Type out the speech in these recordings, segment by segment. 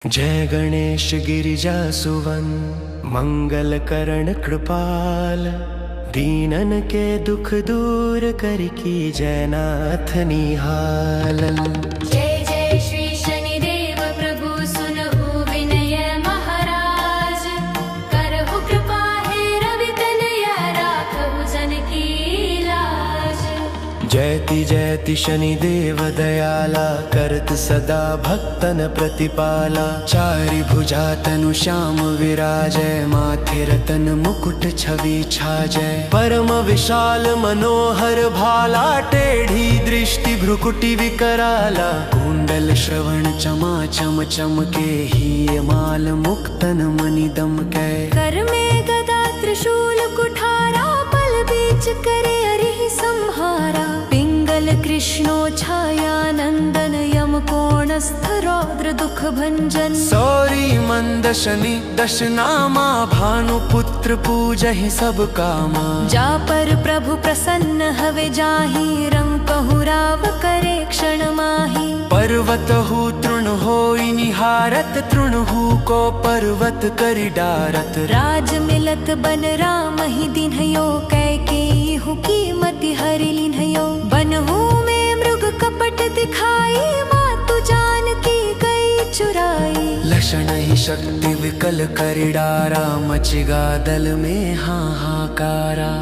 जय गणेश गिरिजा सुवन मंगल करण कृपाल, दीनन के दुख दूर कर की जयनाथ निहालन। जय जय श्री शनिदेव प्रभु सुनहु विनय महाराज, करहु कृपा हे रवि तनया राखहु जन की लाज। जयति जयति शनिदेव दयाला, करत सदा भक्तन प्रतिपाला। चारि भुजा तनु श्याम विराजय, माथे रतन मुकुट छवि छाजय। परम विशाल मनोहर भाला, टेढ़ी दृष्टि भ्रुकुटि विकराला। कुंडल श्रवण चमा चम चमके, ही माल मुक्तन मणि दमकै। कर में गदा त्रिशूल कुठारा, पल बीच करे अरिहि संहारा। पिंगल कृष्णो छाया नंदन, यम कोणस्थ रौद्र दुख भंजन। सौरी मंद शनि दश नामा, भानुपुत्र पूजहि सब कामा। जा पर प्रभु प्रसन्न हवे जाहि, रंग कहु राव करे क्षण माहि। पर्वत हु तृण होई निहारत, तृण हु को पर्वत करि डारत। राज मिलत बन राम ही दिन्हयो, कैकेयी हु कीमति हरि लिन्हयो। बनहु में मृग कपट दिखाई, मातु जानकी गई चुराई। लक्षण ही शक्ति विकल करि डारा, मचिगा दल में हाहाकारा।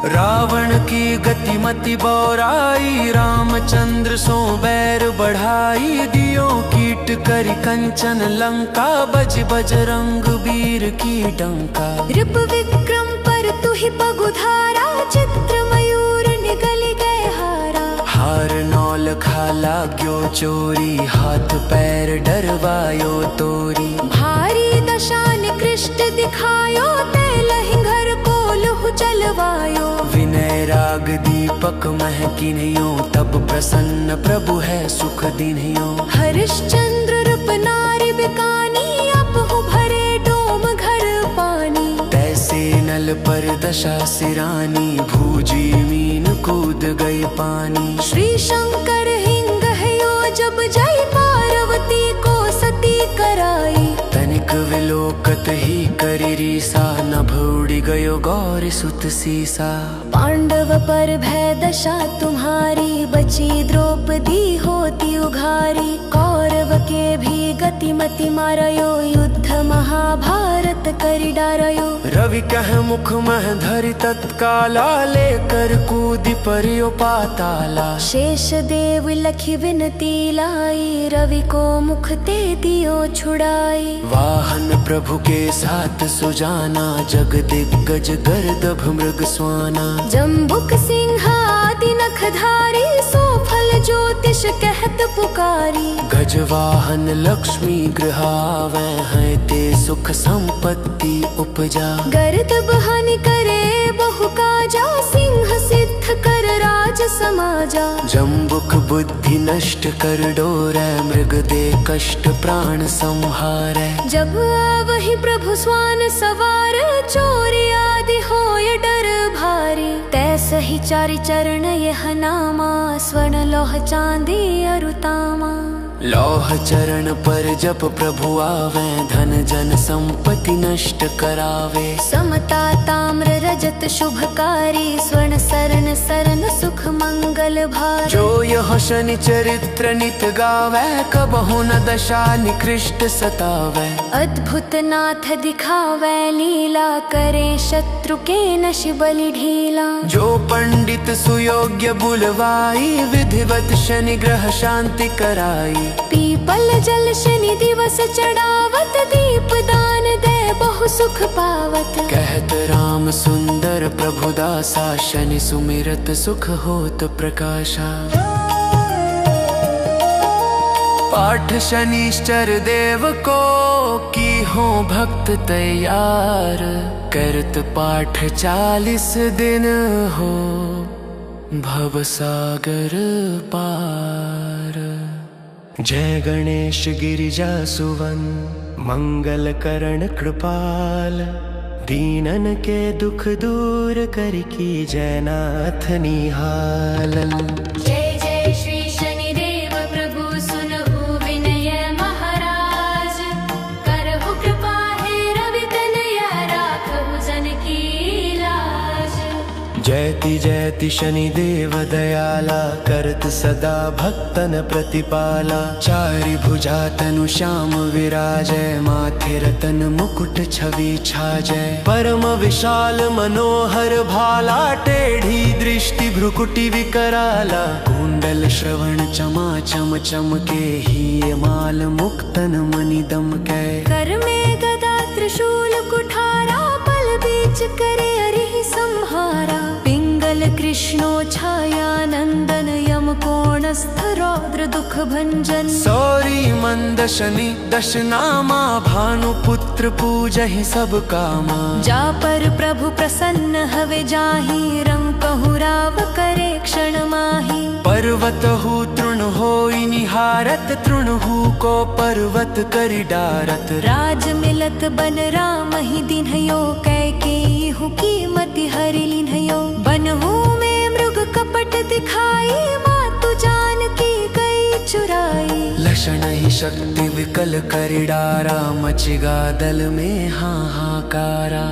रावण की गति मति बौराई, रामचंद्र सो बैर बढ़ाई। दियो कीट करि कंचन लंका, बज बजरंग वीर की डंका। रिप विक्रम पर तुहि पगुधारा, चित्र मयूर निगल गए हारा। हार नौल खाला ग्यो चोरी, हाथ पैर डरवायो तोरी। भारी दशा निकृष्ट दिखायो, तैलहि घर को लुह चलवायो। विनय राग दीपक महकिन्यो, तब प्रसन्न प्रभु है सुख दिन्यो। हरिश्चंद्र रूप नारी बिकानी, अपहु भरे डोम घर पानी। तैसे नल पर दशा सिरानी, भूजी मीन कूद गई पानी। श्री शंकर हिंग हयो, जब जय पार्वती को सती कराई। तनिक विलोकत ही करि रीसा, नभ उड़ि गयो गौरी सुत सीसा। पांडव पर भय दशा तुम्हारी, बची द्रौपदी होती उघारी। कौरव के भी गति मति मारयो, युद्ध महाभारत करि डारयो। रवि कह मुख मह धरि तत्काला, लेकर कूदि परियो पाताला। शेष देव लखि विनती लाई, रवि को मुख ते दियो छुड़ाई। वाहन प्रभु के साथ सुजाना, जग दिग्गज गर्दभ मृग स्वाना। जम्बुक सिंह आदि नखधारी, सो फल ज्योतिष कहत पुकारी। गजवाहन लक्ष्मी गृह आवे हैं, ते सुख संपत्ति उपजा। गर्दभ हानि करे बहु काजा, सिंह सिद्ध कर राज समाजा। जम्बुक बुद्धि नष्ट कर डोरै, मृग दे कष्ट प्राण संहारै। जब आवहि प्रभु स्वान सवार, चोरी आदि होय डर भारी। तैसहि चारि चरण यह नामा, स्वर्ण लोह चांदी अरु तामा। लौह चरण पर जप प्रभु आवे, धन जन संपत्ति नष्ट करावे। समता ताम्र रजत शुभकारी, स्वर्ण सरन सरन सुख मंगल भार। जो यह शनि चरित्र नित गावे, कबहु न दशा निकृष्ट सतावे। अद्भुत नाथ दिखावे लीला, करे शत्रु के नश बलि ढीला। जो पंडित सुयोग्य बुलवाई, विधिवत शनि ग्रह शांति कराई। पीपल जल शनि दिवस चढ़ावत, दीप दान दे बहु सुख पावत। कहत राम सुंदर प्रभु दासा, शनि सुमिरत सुख होत प्रकाशा। पाठ शनिश्चर देव को, की हो भक्त तैयार। करत पाठ 40 दिन हो, भव सागर पार। जय गणेश गिरिजा सुवन मंगल करण कृपाल, दीनन के दुख दूर कर की जयनाथ निहालन। जय जय श्री शनिदेव प्रभु सुनहु जयति शनिदेव दयाला, करत सदा भक्तन प्रतिपाला। चारि भुजा तनु श्याम विराजय, माथे रतन मुकुट छवि छाजय। परम विशाल मनोहर भाला, टेढ़ी दृष्टि भ्रुकुटि विकराला। कुंडल श्रवण चमा चम चमके, ही माल मुक्तन मणि दमकै। कर में गदा त्रिशूल कुठारा, पल बीच करे अरिहि संहारा। पिंगल कृष्णो छाया नंदन, यम कोणस्थ रौद्र दुख भंजन। सौरी मंद शनि दशनामा, भानुपुत्र पूजहि सब कामा। जा पर प्रभु प्रसन्न हवे जाहि, रंग कहु राव करे क्षण माहि। पर्वत हु तृण होई निहारत, तृण हु को पर्वत करि डारत। राज मिलत बन राम ही दिन्हयो, कैकेयी हु कीमति हरि लिन्हयो। बनहु में मृग कपट दिखाई, मातु जानकी गई चुराई। लक्षण ही शक्ति विकल करि डारा, मचिगा दल में हाहाकारा।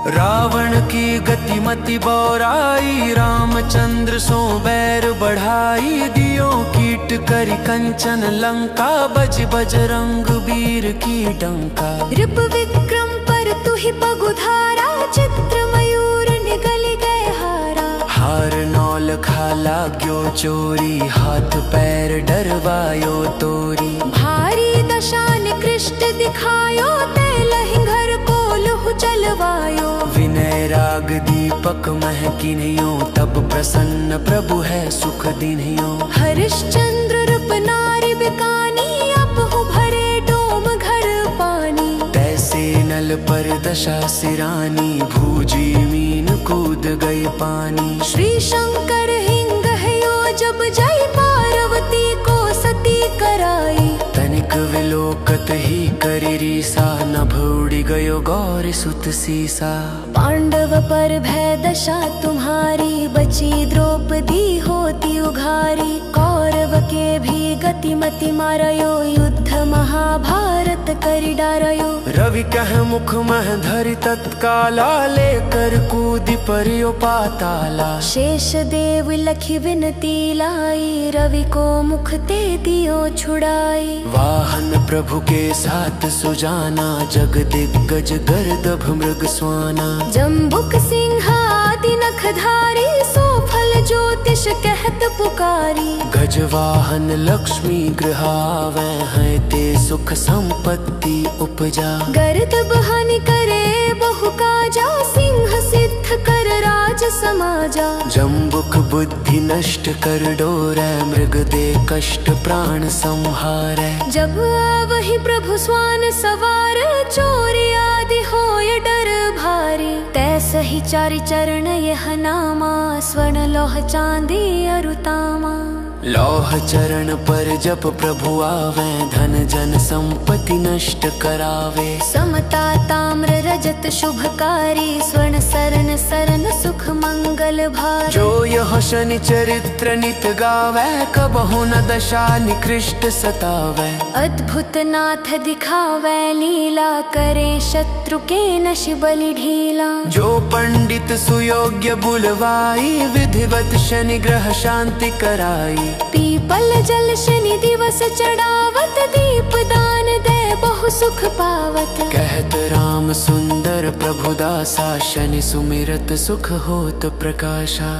रावण की गतिमति बौराई, रामचंद्र सो बैर बढ़ाई। दियो कीट करि कंचन लंका, बज बजरंग वीर की डंका। रिप विक्रम पर तुहि पगुधारा, चित्र मयूर निगल गए हारा। हार नौल खाला ग्यो चोरी, हाथ पैर डरवायो तोरी। भारी दशा निकृष्ट दिखायो, तेलहि घर को लुहु जलवायो। विनय राग दीपक महकिन्यो, तब प्रसन्न प्रभु है सुख दिन्यो। हरिश्चंद्र रूप नारी बिकानी, अपहु भरे डोम घर पानी। तैसे नल पर दशा सिरानी, भूजी मीन कूद गई पानी। श्री शंकर हिंग हयो, जब जय पार्वती को सती कराई। तनिक विलोकत ही करि रीसा, नभ उड़ि गयो गौरी सुत सीसा। पांडव पर भय दशा तुम्हारी, बची द्रौपदी होती उघारी। कौरव के भी गति मति मारयो, युद्ध महाभारत करि डारयो। रवि कह मुख मह धरि तत्काला, लेकर कूदि परियो पाताला। शेष देव लखी विनती लाई, रवि को मुख ते दियो छुड़ाई। वाहन प्रभु के साथ सुजाना, जग दिग्गज गर्दभ मृग स्वाना। जम्बुक सिंह आदि नखधारी, सो फल ज्योतिष कहत पुकारी। गजवाहन लक्ष्मी गृह आवे हैं, ते सुख संपत्ति उपजा। गर्दभ हानि करे बहु काजा, सिंह सिद्ध कर राज समाजा। जम्बुक बुद्धि नष्ट कर डोरै, मृग दे कष्ट प्राण संहारै। जब आवहि प्रभु स्वान सवार, चोरी आदि होय डर भारी। तैसहि चारि चरण यह नामा, स्वर्ण लौह चांदी अरुतामा। लौह चरण पर जप प्रभु आवे, धन जन संपत्ति नष्ट करावे। समता ताम्र रजत शुभकारी, स्वर्ण सरन सरन सुख मंगल भारी। जो यह शनि चरित्र नित गावे, कबहु न दशा निकृष्ट सतावे। अद्भुत नाथ दिखावे लीला, करे शत्रु के नश बलि ढीला। जो पंडित सुयोग्य बुलवाई, विधिवत शनि ग्रह शांति कराई। पीपल जल शनि दिवस चढ़ावत, दीप दान दे बहु सुख पावत। कहत राम सुंदर प्रभु दासा, शनि सुमिरत सुख होत प्रकाशा।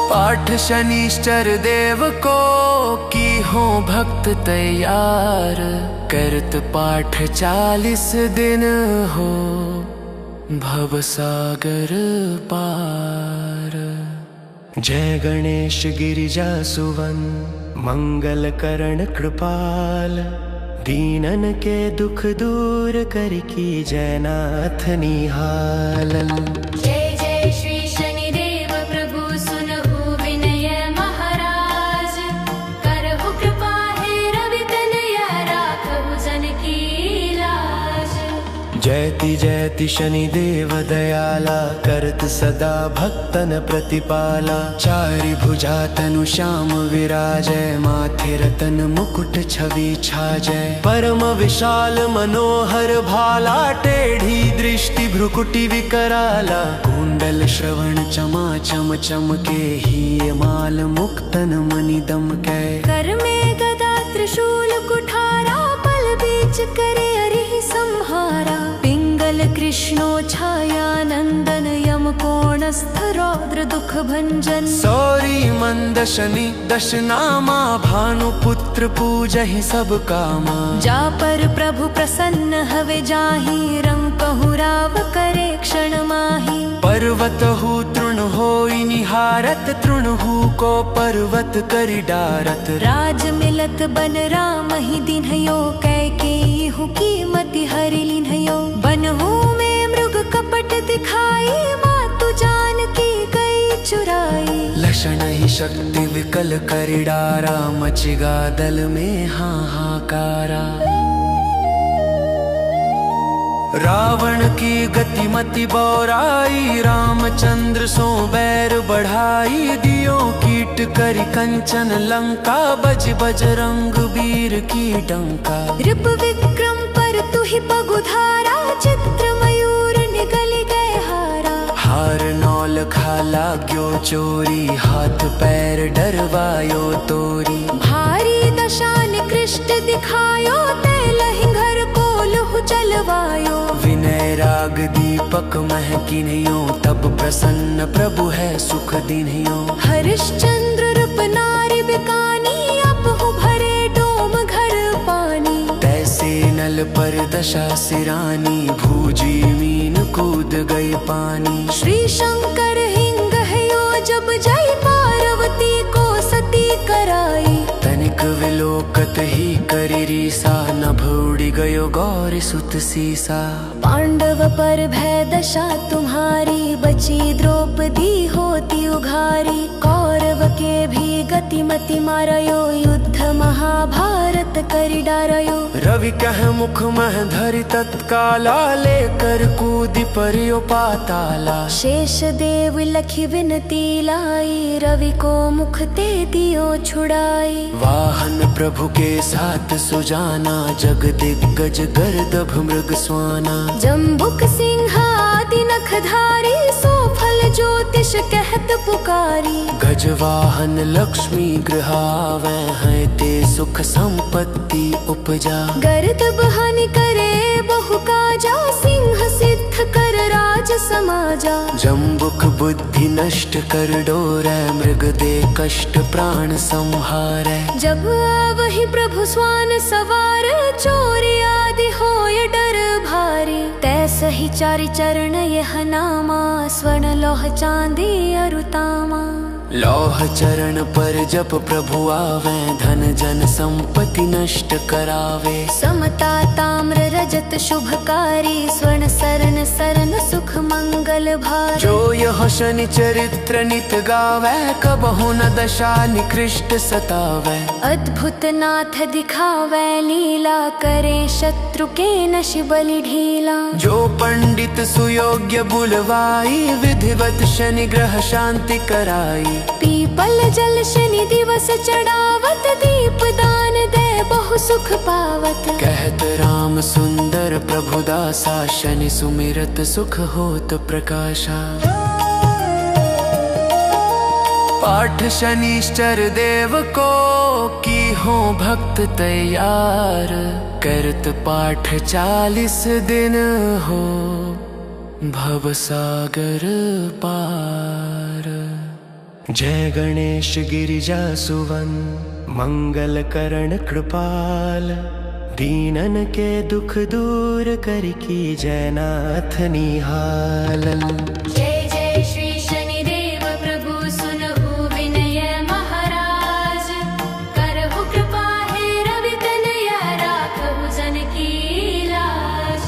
पाठ शनिश्चर देव को, की हो भक्त तैयार। करत पाठ 40 दिन हो, भव सागर पार। जय गणेश गिरिजा सुवन, मंगल करण कृपाल। दीनन के दुख दूर कर की, जयनाथ निहाल। जय जय श्री शनिदेव प्रभु, सुनहु विनय महाराज। करहु कृपा है रवि तनया, राखहु जन की लाज। जयति जयति शनिदेव दयाला करत सदा भक्तन प्रतिपाला। चारि भुजा तनु श्याम विराजय माथे रतन मुकुट छवि छाजय। परम विशाल मनोहर भाला टेढ़ी दृष्टि भ्रुकुटि विकराला। कुंडल श्रवण चमा चम चमके ही माल मुक्तन मणि दमकै। कर में गदा त्रिशूल कुठारा पल बीच करे अरिहि संहारा। पिंगल कृष्णो छाया नंदन यम कोणस्थ रौद्र दुख भंजन। सौरी मंद शनि दशनामा भानुपुत्र पूजहि सब कामा। जा पर प्रभु प्रसन्न हवे जाहि रंग कहु राव करे क्षण माहि। पर्वत हु तृण होई निहारत तृणहु को पर्वत करि डारत। राज मिलत बन राम ही दिन्हयो कैकेयी हु कीमति हरि लिन्हयो। बनहु में मृग कपट दिखाई मातु जानकी गई चुराई। लक्षण ही शक्ति विकल करि डारा मचिगा दल में हाहाकारा। रावण की गतिमति बौराई रामचंद्र सो बैर बढ़ाई। दियो कीट करि कंचन लंका बज बजरंग वीर की डंका। रिप विक्रम पर तुहि पगुधारा चित्र मयूर निगल गए हारा। हार नौल खाला ग्यो चोरी हाथ पैर डरवायो तोरी। भारी दशा निकृष्ट दिखायो तेलहि घर को लुहु चलवायो। विनय राग दीपक महकिन्यो तब प्रसन्न प्रभु है सुख दिन्यो। हरिश्चंद्र रूप नारी बिकानी अपहु भरे डोम घर पानी। तैसे नल पर दशा सिरानी भूजी मीन कूद गई पानी। श्री शंकर हिंग हयो जब जय पार्वती को सती कराई। तनिक विलोकत ही करि रीसा नभ उड़ि गयो गौरी सुत सीसा। पांडव पर भय दशा तुम्हारी बची द्रौपदी होती उघारी। कौरव के भी गति मति मारयो युद्ध महाभारत करि डारयो। रवि कह मुख मह धरि तत्काला लेकर कूदि परियो पाताला। शेष देव लखी विनती लाई रवि को मुख ते दियो छुड़ाई। वाहन प्रभु के साथ सुजाना जग दिग्गज गर्दभ मृग स्वाना। जम्बुक सिंह आदि नखधारी सो फल ज्योतिष कहत पुकारी। गजवाहन लक्ष्मी गृहावे हैं ते सुख संपत्ति उपजा। गर्दभ हानि करे बहु काजा सिंह सिद्ध कर राज समाजा। जम्बुक बुद्धि नष्ट कर डोरै मृग दे कष्ट प्राण संहारै। जब आवहि प्रभु स्वान सवार चोरी आदि होय डर भारी। तैस ही चारि चरण यह नामा स्वर्ण लोह चांदी अरुतामा। लौह चरण पर जप प्रभु आवे धन जन संपत्ति नष्ट करावे। समता ताम्र रजत शुभकारी स्वर्ण सरन सरन सुख मंगल भारी। जो यह शनि चरित्र नित गावे कबहु न दशा निकृष्ट सतावे। अद्भुत नाथ दिखावे लीला करे शत्रु के नश बलि ढीला। जो पंडित सुयोग्य बुलवाई विधिवत शनि ग्रह शांति कराई। पीपल जल शनि दिवस चढ़ावत दीप दान दे बहु सुख पावत। कहत राम सुंदर प्रभु दासा शनि सुमिरत सुख होत प्रकाशा। पाठ शनिश्चर देव को की हो भक्त तैयार। करत पाठ 40 दिन हो भव सागर पार। जय गणेश गिरिजा सुवन मंगल करण कृपाल। दीनन के दुख दूर कर की जयनाथ निहाल। जय जय श्री शनिदेव प्रभु सुनहु विनय महाराज। करहु कृपा हे रवि तनया राखहु जन की लाज।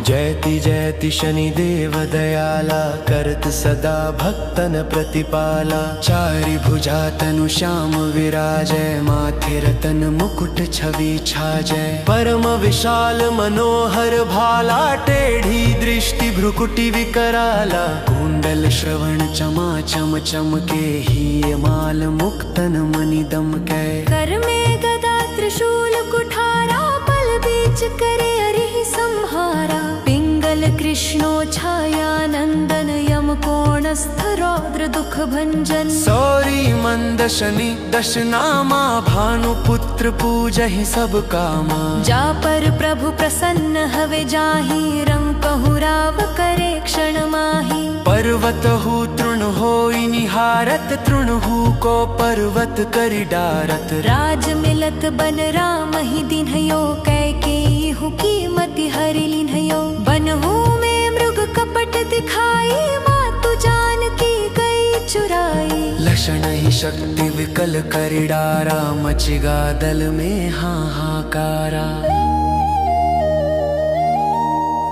जयति जय कहति शनिदेव दयाला करत सदा भक्तन प्रतिपाला। चारि भुजा तनु श्याम विराजय माथे रतन मुकुट छवि छाजय। परम विशाल मनोहर भाला टेढ़ी दृष्टि भ्रुकुटि विकराला। कुंडल श्रवण चमा चम चमके ही माल मुक्तन मणि दमकै। कर में गदा त्रिशूल कुठारा पल बीच करे अरि संहारा। पिंगल कृष्णो छाया नंदन यम कोणस्थ रौद्र दुख भंजन। सौरी मंद शनि दश नामा भानुपुत्र पूजहि सब कामा। जा पर प्रभु प्रसन्न हवे जाहि रंग कहु राव करे क्षण माही। पर्वत हु तृण होई निहारत तृण हु को पर्वत करि डारत। राज मिलत बन राम ही दिन्हयो कैकेयी हु कीमति हरि लिन्हयो। बनहु में मृग कपट दिखाई मातु जानकी गई चुराई। लक्षण ही शक्ति विकल करि डारा मचिगा दल में हाहाकारा।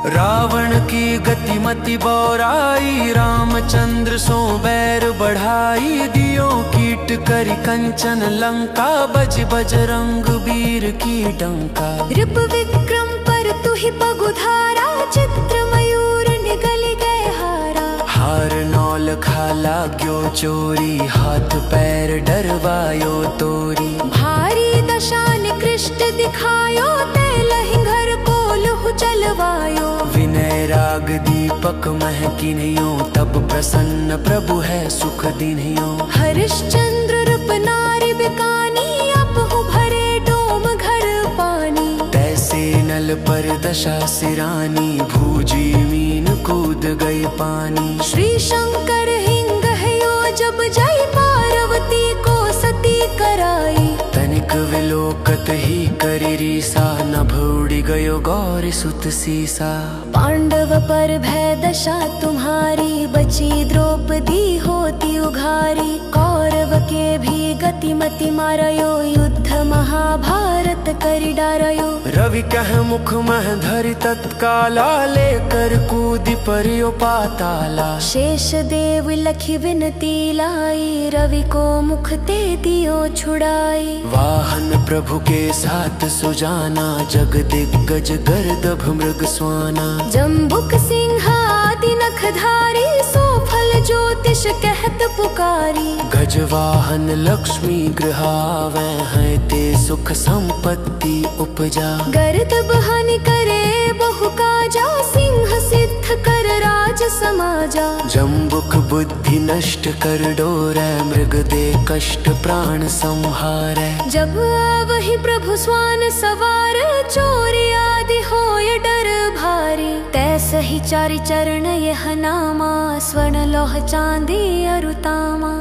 रावण की गतिमति बौराई रामचंद्र सो बैर बढ़ाई। दियो कीट करि कंचन लंका बज बजरंग वीर की डंका। रिप विक्रम पर तुहि पगुधारा चित्र मयूर निगल गए हारा। हार नौल खाला ग्यो चोरी हाथ पैर डरवायो तोरी। भारी दशा निकृष्ट दिखायो ते लहि घर कोलहु चलवायो। विनय राग दीपक महकिन्यो तब प्रसन्न प्रभु है सुख दिन्यो। हरिश्चंद्र रूप नारी बिकानी अपहु भरे डोम घर पानी। तैसे नल पर दशा सिरानी भूजी मीन कूद गई पानी। श्री शंकर हिंग हयो जब जय पार्वती को सती कराई। तनिक विलोकत ही करि रीसा नभ उड़ि गयो गौरी सुत सीसा। पांडव पर भय दशा तुम्हारी बची द्रौपदी होती उघारी। कौरव के भी गतिमति मारयो युद्ध महाभारत करि डारयो। रवि कह मुख मह धरि तत्काला लेकर कूदि परियो पाताला। शेष देव लखि विनती लाई रवि को मुख ते दियो छुड़ाई। वाहन प्रभु के साथ सुजाना जग दिग्गज गर्दभ मृग स्वाना। जम्बुक सिंह आदि नखधारी सो फल ज्योतिष कहत पुकारी। गजवाहन लक्ष्मी गृहावै हैं ते सुख संपत्ति उपजा। गर्दभ हानि करे बहु काजा सिंह सिद्ध कर राज समाजा। जम्बुक बुद्धि नष्ट कर डोरै मृग दे कष्ट प्राण संहारै। जब आवहि प्रभु स्वान सवार चोरी आदि होय डर भारी। तैसे ही चारि चरण यह नामा स्वर्ण लोह चांदी अरुतामा।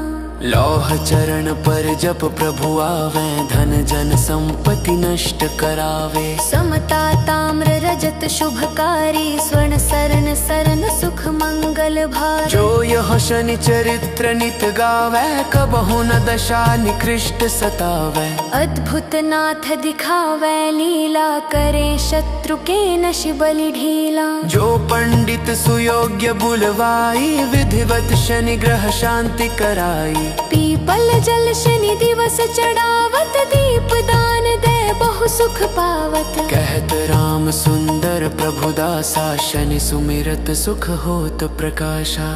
लौह चरण पर जप प्रभु आवे धन जन संपत्ति नष्ट करावे। समता ताम्र रजत शुभकारी स्वर्ण सरन सरन सुख मंगल भारी। जो यह शनि चरित्र नित गावे कबहु न दशा निकृष्ट सतावे। अद्भुत नाथ दिखावे लीला करे शत्रु के नश बलि ढीला। जो पंडित सुयोग्य बुलवाई विधिवत शनि ग्रह शांति कराई। पीपल जल शनि दिवस चढ़ावत दीप दान दे बहु सुख पावत। कहत राम सुंदर प्रभु दासा शनि सुमिरत सुख होत प्रकाशा।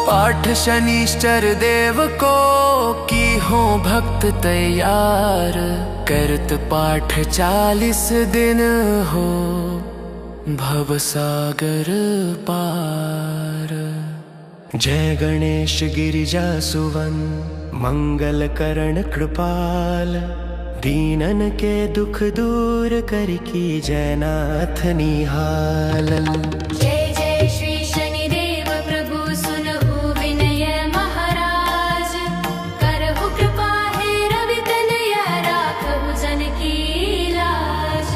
पाठ शनिश्चर देव को की हो भक्त तैयार। करत पाठ 40 दिन हो भव सागर पार। जय गणेश गिरिजा सुवन मंगल करण कृपाल। दीनन के दुख दूर कर की जयनाथ निहाल। जय जय श्री शनिदेव प्रभु सुनहु विनय महाराज। करहु कृपा हे रवि तनया राखहु जन की लाज।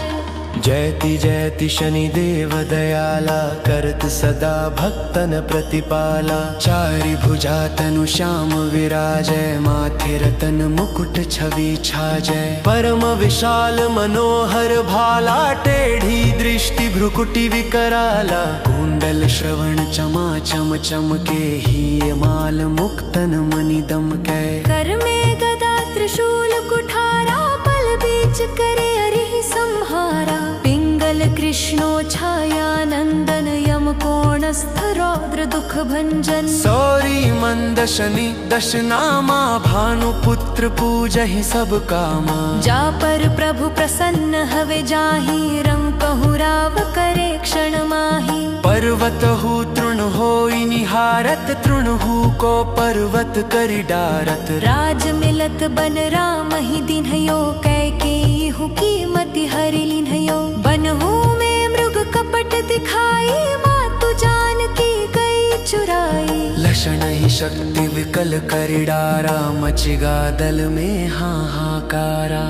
जय जयति जयति शनिदेव दयाला करत सदा भक्तन प्रतिपाला। चारि भुजा तनु श्याम विराजय माथे रतन मुकुट छवि छाजय। परम विशाल मनोहर भाला टेढ़ी दृष्टि भ्रुकुटि विकराला। कुंडल श्रवण चमा चम चमके ही माल मुक्तन मणि दमकै। कर में गदा त्रिशूल कुठारा पल बीच करे अरिहि संहारा। पिंगल कृष्णो छाया नंदन यम कोणस्थ रौद्र दुख भंजन। सौरी मंद शनि दश नामा भानुपुत्र पूजहि सब कामा। जा पर प्रभु प्रसन्न हवे जाहि रंग कहु राव करे क्षण माही। पर्वत हु तृण होई निहारत तृणहु को पर्वत करि डारत। राज मिलत बन राम ही दिन्हयो कैकेयी हु कीमति हरि लिन्हयो। बनहु में मृग कपट दिखाई मातु जानकी गई चुराई। लक्षण ही शक्ति विकल करि डारा मचिगा दल में हाहाकारा।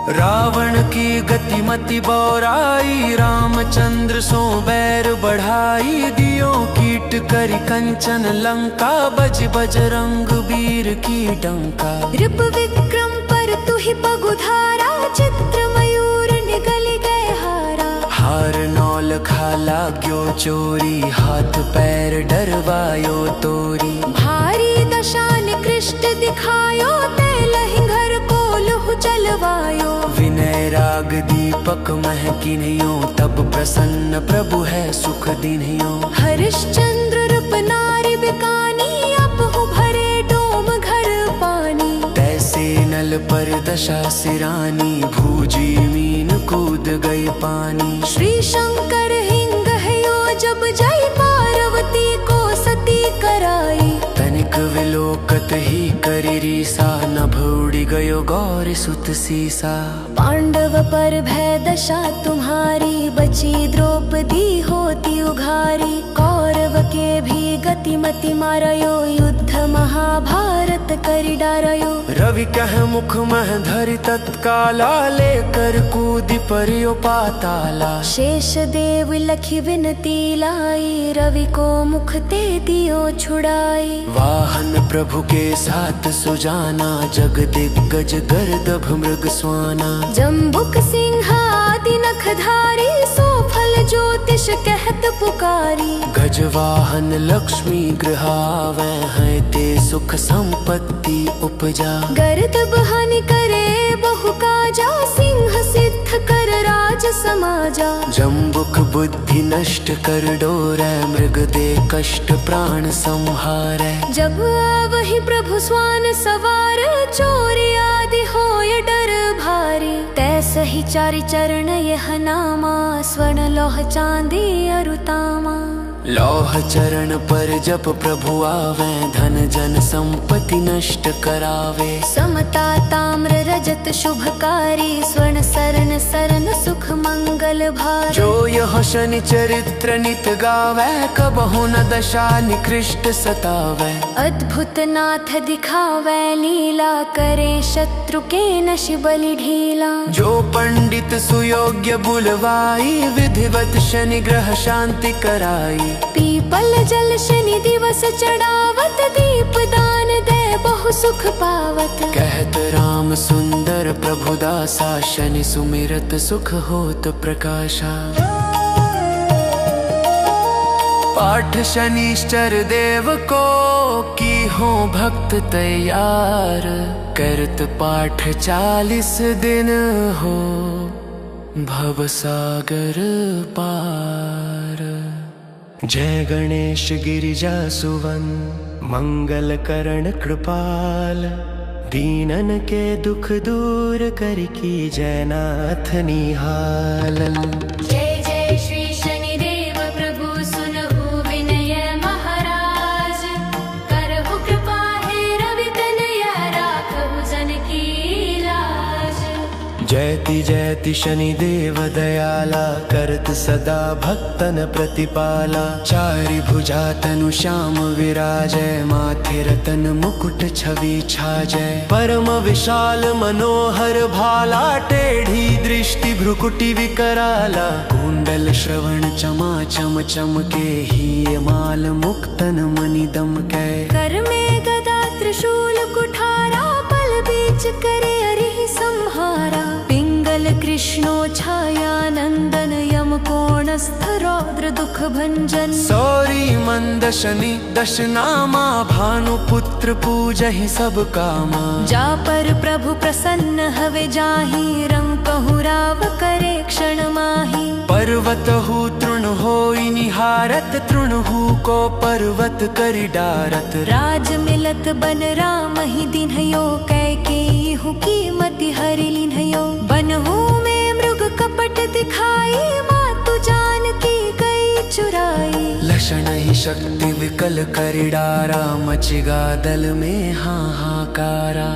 रावण की गतिमति बौराई रामचंद्र सो बैर बढ़ाई। दियो कीट करि कंचन लंका बज बजरंग वीर की डंका। रिप विक्रम पर तुहि पगुधारा चित्र मयूर निगल गए हारा। हार नौल खाला ग्यो चोरी हाथ पैर डरवायो तोरी। भारी दशा निकृष्ट दिखायो तेलहि घर को लुहु चलवायो। विनय राग दीपक मह किन्हियो तब प्रसन्न प्रभु है सुख दिन्हियो। हरिश्चंद्र रूप नारी बिकानी अपहु भरे डोम घर पानी। तैसे नल पर दशा सिरानी भूजी मीन कूद गई पानी। श्री शंकर हिंग हयो जब जय पार्वती को सती कराई। तनिक विलोकत ही करि रीसा नभ उड़ि गयो गौर सुत सीसा। पांडव पर भय दशा तुम्हारी बची द्रौपदी होती उघारी। कौरव के भी गतिमति मारयो युद्ध महाभारत करि डारयो। रवि कह मुख मह धरि तत्काला लेकर कूदि पर्यो पाताला। शेष देव लखी विनती लाई रवि को मुख ते दियो छुड़ाई। वाहन प्रभु के साथ सुजाना जग दिग्गज गर्दभ मृग स्वाना। जम्बुक सिंह आदि नखधारी सोफल ज्योतिष कहत पुकारी। गजवाहन लक्ष्मी गृहावै हैं ते सुख संपत्ति उपजा। गर्दभ हानि करे बहु काजा सिंह सिद्ध कर राज समाजा। जम्बुक बुद्धि नष्ट कर डोरै मृग दे कष्ट प्राण संहारै। जब आवहि प्रभु स्वान सवार चोरी आदि होय डर भारी। तैसहि चारि चरण यह नामा स्वर्ण लौह चांदी अरुतामा। लौह चरण पर जप प्रभु आवे धन जन संपत्ति नष्ट करावे। समता ताम्र रजत शुभकारी स्वर्ण सरन सरन सुख मंगल भारी। जो यह शनि चरित्र नित गावे कबहु न दशा निकृष्ट सतावे। अद्भुत नाथ दिखावे लीला करे शत्रु के नश बलि ढीला। जो पंडित सुयोग्य बुलवाई विधिवत शनि ग्रह शांति कराई। पीपल जल शनि दिवस चढ़ावत दीप दान दे बहु सुख पावत। कहत राम सुंदर प्रभु दासा शनि सुमिरत सुख होत प्रकाशा। पाठ शनिश्चर देव को की हो भक्त तैयार। करत पाठ 40 दिन हो भव सागर पार। जय गणेश गिरिजा सुवन मंगल करण कृपाल। दीनन के दुख दूर कर की जयनाथ निहाल। जय जय श्री शनिदेव प्रभु सुनहु विनय महाराज। करहु कृपा हे रवि तनया राखहु जन की लाज। जय जयति जयति शनिदेव दयाला करत सदा भक्तन प्रतिपाला। चारि भुजा तनु श्याम विराजय माथे रतन मुकुट छवि छाजय। परम विशाल मनोहर भाला टेढ़ी दृष्टि भ्रुकुटी विकराला। कुंडल श्रवण चमा चम चमके ही माल मुक्तन मणि दमकै। कर में गदा त्रिशूल कुठारा पल बीच करे अरिहि संहारा। पिंगल कृष्णो छाया नंदन यम कोणस्थ रौद्र दुख भंजन। सौरी मंद शनि दश नामा भानुपुत्र पूजहि सब कामा। जा पर प्रभु प्रसन्न हवे जाहि रंग कहु राव करे क्षण माही। पर्वत हु तृण होई निहारत तृण हु को पर्वत करि डारत। राज मिलत बन राम ही दिन्हयो कैकेयी हु कीमति हरि लिन्हयो। बनहु में मृग कपट दिखाई मातु जानकी गई चुराई। लक्षण ही शक्ति विकल करि डारा मचिगा दल में हाहाकारा।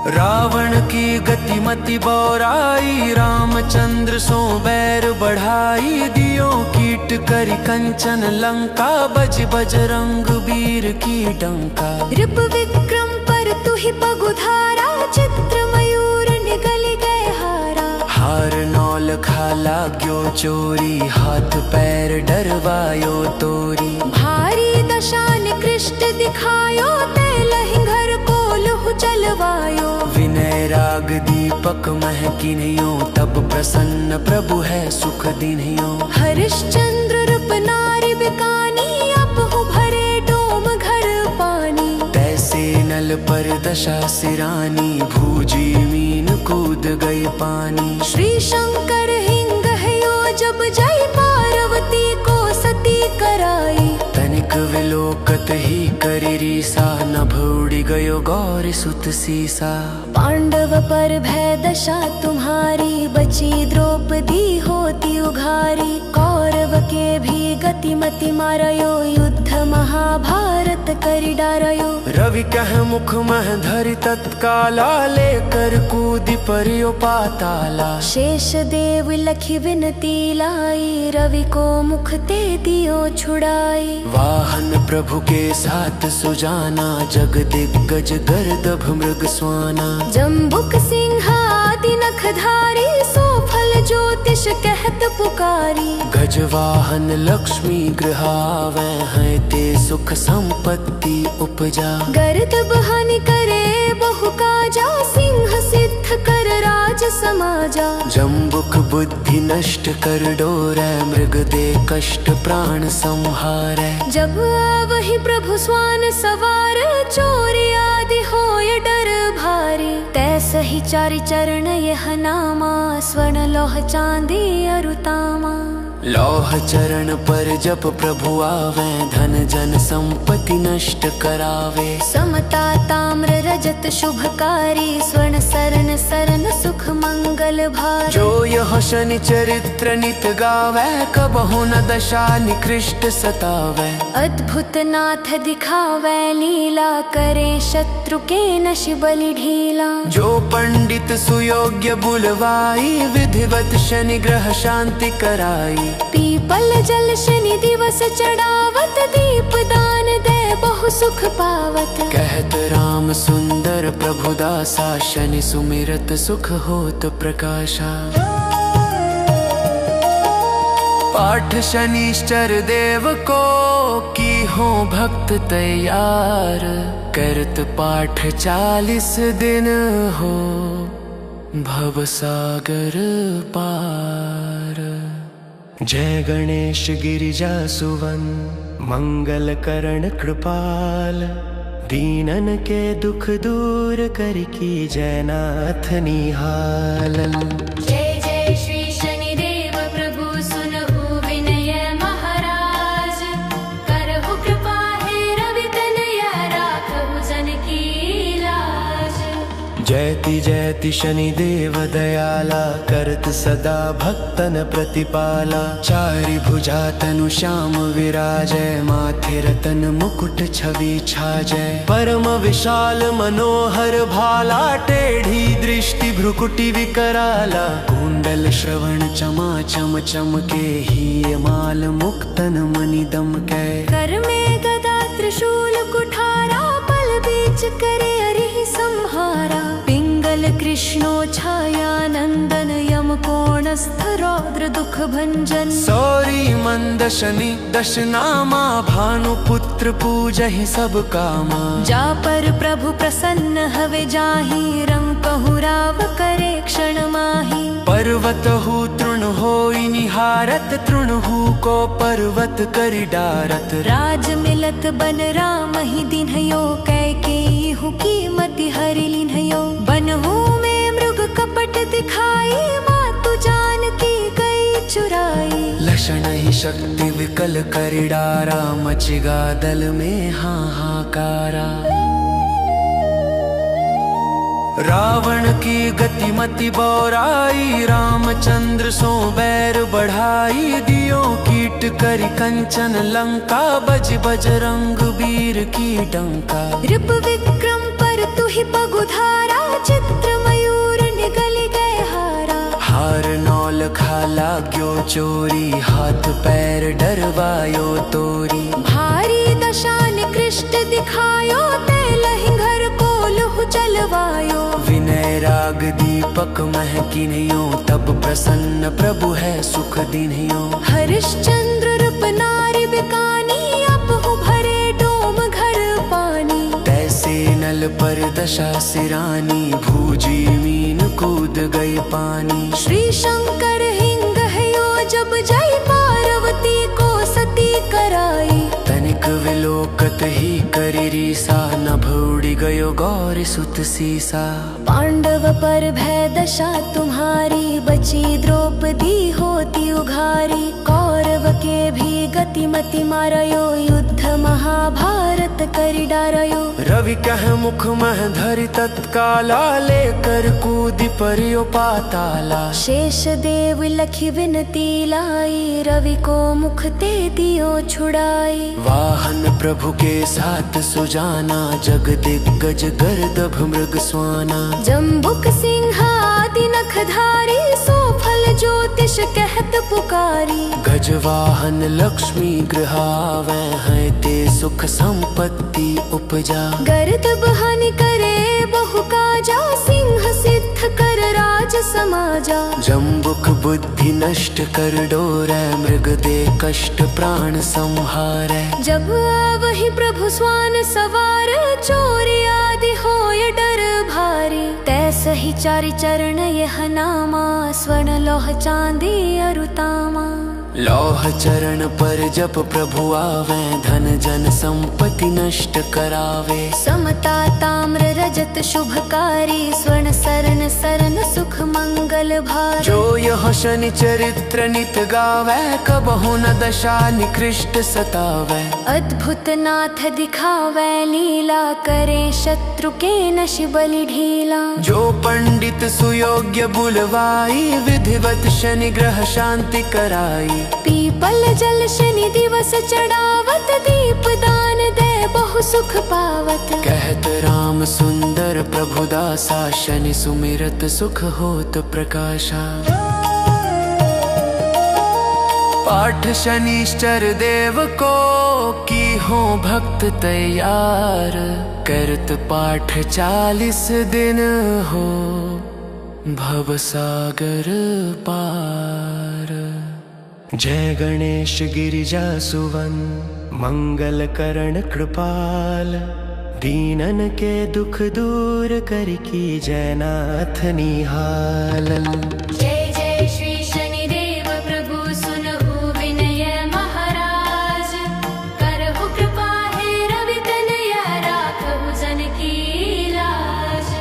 रावण की गति मति बौराई रामचंद्र सो बैर बढ़ाई। दियो कीट करि कंचन लंका बज बजरंग वीर की डंका। रिप विक्रम पर तुहि पगुधारा चित्र मयूर निगल गए हारा। हार नौल खाला ग्यो चोरी हाथ पैर डरवायो तोरी। भारी दशा निकृष्ट दिखायो ते लहि घर को लुह चलवायो। विनय राग दीपक मह किन्हियो तब प्रसन्न प्रभु है सुख दिन्हियो। हरिश्चंद्र रूप नारी बिकानी अपहु भरे डोम घर पानी। तैसे नल पर दशा सिरानी भूजी मीन कूद गई पानी। श्री शंकर हिंग हयो जब जय पार्वती को सती कराई। तनिक विलोकत ही करि रीसा नभ उड़ि गयो गौरी सुत सीसा। पांडव पर भय दशा तुम्हारी बची द्रौपदी होती उघारी। कौरव के भी गति मति मारयो युद्ध महाभारत करि डारयो। रवि कह मुख मह धरि तत्काला लेकर कूदि परियो पाताला। शेष देव लखि विनती लाई रवि को मुख ते दियो छुड़ाई। वाहन प्रभु के साथ सुजाना जग दिग्गज गर्दभ मृग स्वाना। जम्बुक सिंह आदि नखधारी सो फल ज्योतिष कहत पुकारी। गजवाहन लक्ष्मी गृह आवे हैं ते सुख संपत्ति उपजा। गर्दभ हानि करे बहु काजा सिंह सिद्ध कर राज समाजा। जम्बुक बुद्धि नष्ट कर डोरै मृग दे कष्ट प्राण संहारै। जब आवहि प्रभु स्वान सवार चोरी आदि होय डर भारी। तैसहि चारि चरण यह नामा स्वर्ण लोह चांदी अरुतामा। लौह चरण पर जप प्रभु आवे धन जन संपत्ति नष्ट करावे। समता ताम्र रजत शुभकारी स्वर्ण सरन सरन सुख मंगल भारी। जो यह शनि चरित्र नित गावे कबहु न दशा निकृष्ट सतावे। अद्भुत नाथ दिखावे लीला करे शत्रु के नश बलि ढीला। जो पंडित सुयोग्य बुलवाई विधिवत शनि ग्रह शांति कराई। पीपल जल शनि दिवस चढ़ावत दीप दान दे बहु सुख पावत। कहत राम सुंदर प्रभु दासा शनि सुमिरत सुख होत प्रकाशा। पाठ शनिश्चर देव को की हो भक्त तैयार। करत पाठ 40 दिन हो भव सागर पार। जय गणेश गिरिजा सुवन मंगल करण कृपाल। दीनन के दुख दूर कर की जयनाथ निहाल। जय जय श्री शनिदेव प्रभु सुनहु विनय महाराज। करहु कृपा हे रवि तनया राखहु जन की लाज। जय जयति शनिदेव दयाला करत सदा भक्तन प्रतिपाला। चारि भुजा तनु श्याम विराजय माथे रतन मुकुट छवि छाजय। परम विशाल मनोहर भाला टेढ़ी दृष्टि भ्रुकुटि विकराला। कुंडल श्रवण चमा चम चमके ही माल मुक्तन मणि दमकै। कर में गदा त्रिशूल कुठारा पल बीच करे अरिहि संहारा। पिंगल कृष्णो छाया नंदन यम कोणस्थ रौद्र दुख भंजन। सौरी मंद शनि दशनामा भानुपुत्र पूजहि सब कामा। जा पर प्रभु प्रसन्न हवे जाहि रंग कहु राव करे क्षण माही। पर्वत हु तृण होई निहारत तृणहु को पर्वत करि डारत। राज मिलत बन राम ही दिन्हयो कैकेयी हु कीमति हरि लिन्हयो। बनहु में मृग कपट दिखाई मातु जानकी गई चुराई। लक्षण ही शक्ति विकल करि डारा मचिगा दल में हाहाकारा। रावण की गतिमति बौराई रामचंद्र सो बैर बढ़ाई। दियो कीट करि कंचन लंका बज बजरंग वीर की डंका। रिप विक्रम पर तुहि पगुधारा चित्र मयूर निगल गए हारा। हार नौल खाला ग्यो चोरी हाथ पैर डरवायो तोरी। भारी दशा निकृष्ट दिखायो ते लहिंगर को लुह चलवायो। विनय राग दीपक महकिन्यो तब प्रसन्न प्रभु है सुख दिन्यो। हरिश्चंद्र रूप नारी बिकानी अपहु भरे डोम घर पानी। तैसे नल पर दशा सिरानी भूजी मीन कूद गई पानी। श्री शंकर हिंग हयो जब जय पार्वती को सती कराई। तनिक विलोकत ही करि रीसा नभ उड़ि गयो गौरी सुत सीसा। पांडव पर भय दशा तुम्हारी बची द्रौपदी होती उघारी। कौरव के भी गति मति मारयो युद्ध महाभारत करि डारयो। रवि कह मुख मह धरि तत्काला लेकर कूदि परियो पाताला। शेष देव लखि विनती लाई रवि को मुख ते दियो छुड़ाई। वाहन प्रभु के साथ सुजाना जग दिग्गज गर्दभ मृग स्वाना। जम्बुक सिंह आदि नखधारी सो फल ज्योतिष कहत पुकारी। गजवाहन लक्ष्मी गृह आवे हैं ते सुख संपत्ति उपजा। गर्दभ हानि करे बहु काजा सिंह सिद्ध कर राज समाजा। जम्बुक बुद्धि नष्ट कर डोरै मृग दे कष्ट प्राण संहारै। जब आवहि प्रभु स्वान सवार चोरी आदि होय डर भारी। तैसहि चारि चरण यह नामा स्वर्ण लोह चांदी अरुतामा। लौह चरण पर जप प्रभु आवे धन जन संपत्ति नष्ट करावे। समता ताम्र रजत शुभकारी स्वर्ण सरन सरन सुख मंगल भारी। जो यह शनि चरित्र नित गावे कबहु न दशा निकृष्ट सतावे। अद्भुत नाथ दिखावे लीला करे शत्रु के नशि बलि ढीला। जो पंडित सुयोग्य बुलवाई विधिवत शनि ग्रह शांति कराई। पीपल जल शनि दिवस चढ़ावत दीप दान दे बहु सुख पावत। कहत राम सुंदर प्रभु दासा शनि सुमिरत सुख होत प्रकाशा। पाठ शनिश्चर देव को की हो भक्त तैयार। करत पाठ 40 दिन हो भव सागर पार। जय गणेश गिरिजा सुवन मंगल करण कृपाल। दीनन के दुख दूर कर की जयनाथ निहाल। जय जय श्री शनिदेव प्रभु सुनहु विनय महाराज। करहु कृपा हे रवि तनया राखहु जन की लाज।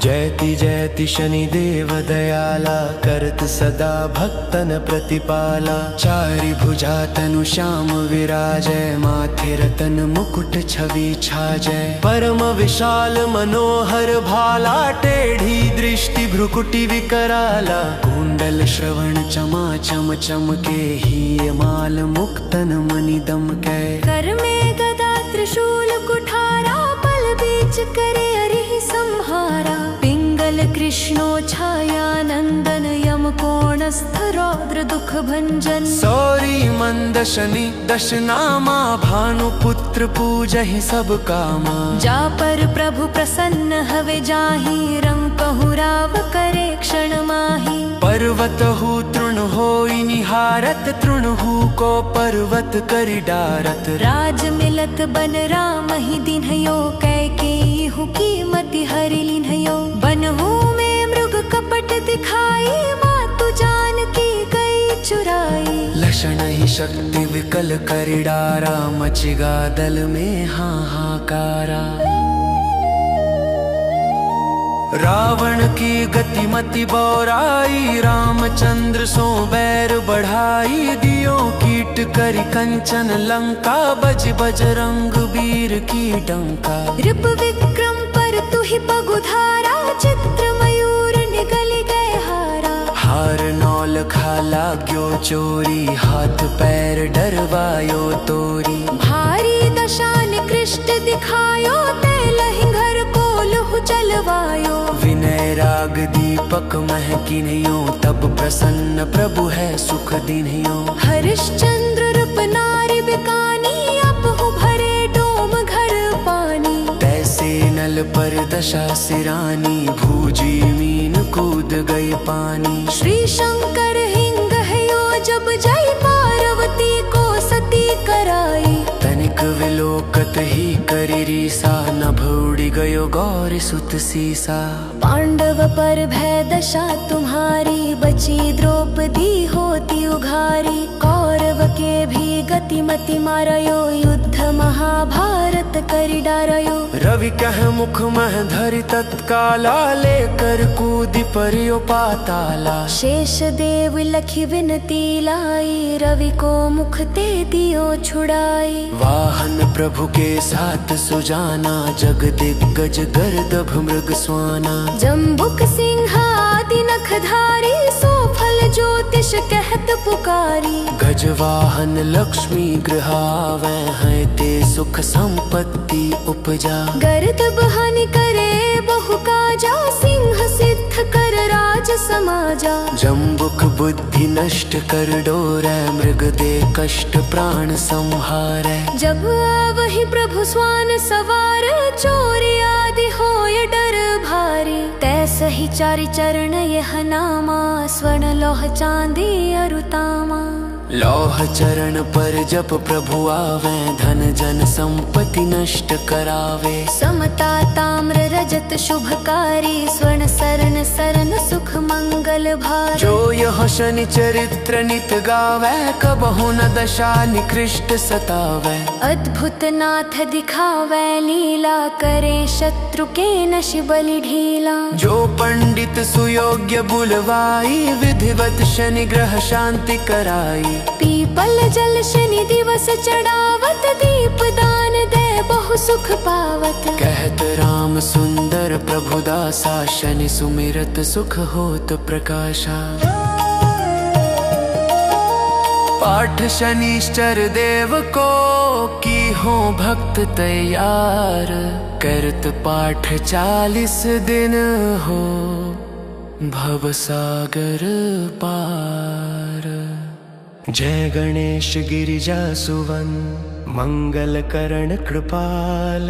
जयति जयति शनिदेव दयाला करत सदा भक्तन प्रतिपाला। चारि भुजा तनु श्याम विराजय माथे रतन मुकुट छवि छाजय। परम विशाल मनोहर भाला टेढ़ी दृष्टि भ्रुकुटि विकराला। कुंडल श्रवण चमा चम चमके ही माल मुक्तन मणि दमकै। कर में गदा त्रिशूल कुठारा पल बीच करे अरिहि संहारा। पिंगल कृष्णो छाया नंदन यम कोणस्थ रौद्र दुख भंजन। सौरी मंद शनि दशनामा भानुपुत्र पूजहि सब कामा। जा पर प्रभु प्रसन्न हवे जाहि रंग कहु राव करे क्षण माही। पर्वत हु तृण होई निहारत तृण हु को पर्वत करि डारत। राज मिलत बन राम ही दिन्हयो कैकेयी हु कीमति हरि लिन्हयो। बनहु में मृग कपट दिखाई मातु जानकी गई चुराई। लक्षण ही शक्ति विकल करि डारा मचिगा दल में हाहाकारा। रावण की गति मति बौराई रामचंद्र सो बैर बढ़ाई। दियो कीट करि कंचन लंका बज बजरंग वीर की डंका। रिप विक्रम पर तुहि पगुधारा चित्र मयूर निगल गए हारा। हार नौल खाला ग्यो चोरी हाथ पैर डरवायो तोरी। भारी दशा निकृष्ट दिखायो तेलहि घर को लहु चलवायो। विनय राग दीपक महकिन्यो तब प्रसन्न प्रभु है सुख दिन्यो। हरिश्चंद्र रूप नारी बिकानी अपहु भरे डोम घर पानी। तैसे नल पर दशा सिरानी भूजी मीन कूद गई पानी। श्री शंकर हिंग हयो जब जय पार्वती को सती कराई। तनिक विलोकत ही करि रीसा नभ उड़ि गयो गौरी सुत सीसा। पांडव पर भय दशा तुम्हारी बची द्रौपदी होती उघारी। कौरव के भी गति मति मारयो युद्ध महाभारत करि डारयो। रवि कह मुख मह धरि तत्काला लेकर कूदि परियो पाताला। शेष देव लखी विनती लाई रवि को मुख ते दियो छुड़ाई। वाहन प्रभु के साथ सुजाना जग दिग्गज गर्दभ मृग स्वाना। जम्बुक सिंह आदि नखधारी सो फल ज्योतिष कहत पुकारी। गजवाहन लक्ष्मी गृहावे हैं ते सुख संपत्ति उपजा। गर्दभ हानि करे बहु काजा सिंह सिद्ध कर राज समाजा। जम्बुक बुद्धि नष्ट कर डोरै मृग दे कष्ट प्राण संहारै। जब आवहि प्रभु स्वान सवार चोरी आदि होय डर भारी। तैसे ही चारि चरण यह नामा स्वर्ण लोह चांदी अरुतामा। लौह चरण पर जप प्रभु आवे धन जन संपत्ति नष्ट करावे। समता ताम्र रजत शुभकारी स्वर्ण सरन सरन सुख मंगल भारी। जो यह शनि चरित्र नित गावे कबहु न दशा निकृष्ट सतावे। अद्भुत नाथ दिखावे लीला करे शत्रु के नश बलि ढीला। जो पंडित सुयोग्य बुलवाई विधिवत शनि ग्रह शांति कराई। पीपल जल शनि दिवस चढ़ावत दीप दान दे बहु सुख पावत। कहत राम सुंदर प्रभु दासा शनि सुमिरत सुख होत प्रकाशा। पाठ शनिश्चर देव को की हो भक्त तैयार। करत पाठ 40 दिन हो भव सागर पार। जय गणेश गिरिजा सुवन मंगल करण कृपाल।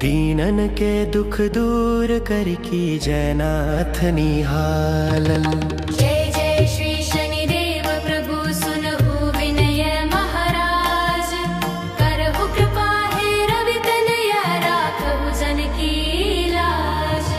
दीनन के दुख दूर कर की जयनाथ निहाल। जय जय श्री शनिदेव प्रभु सुनहु विनय महाराज। करहु कृपा हे रवि तनया राखहु जन की लाज।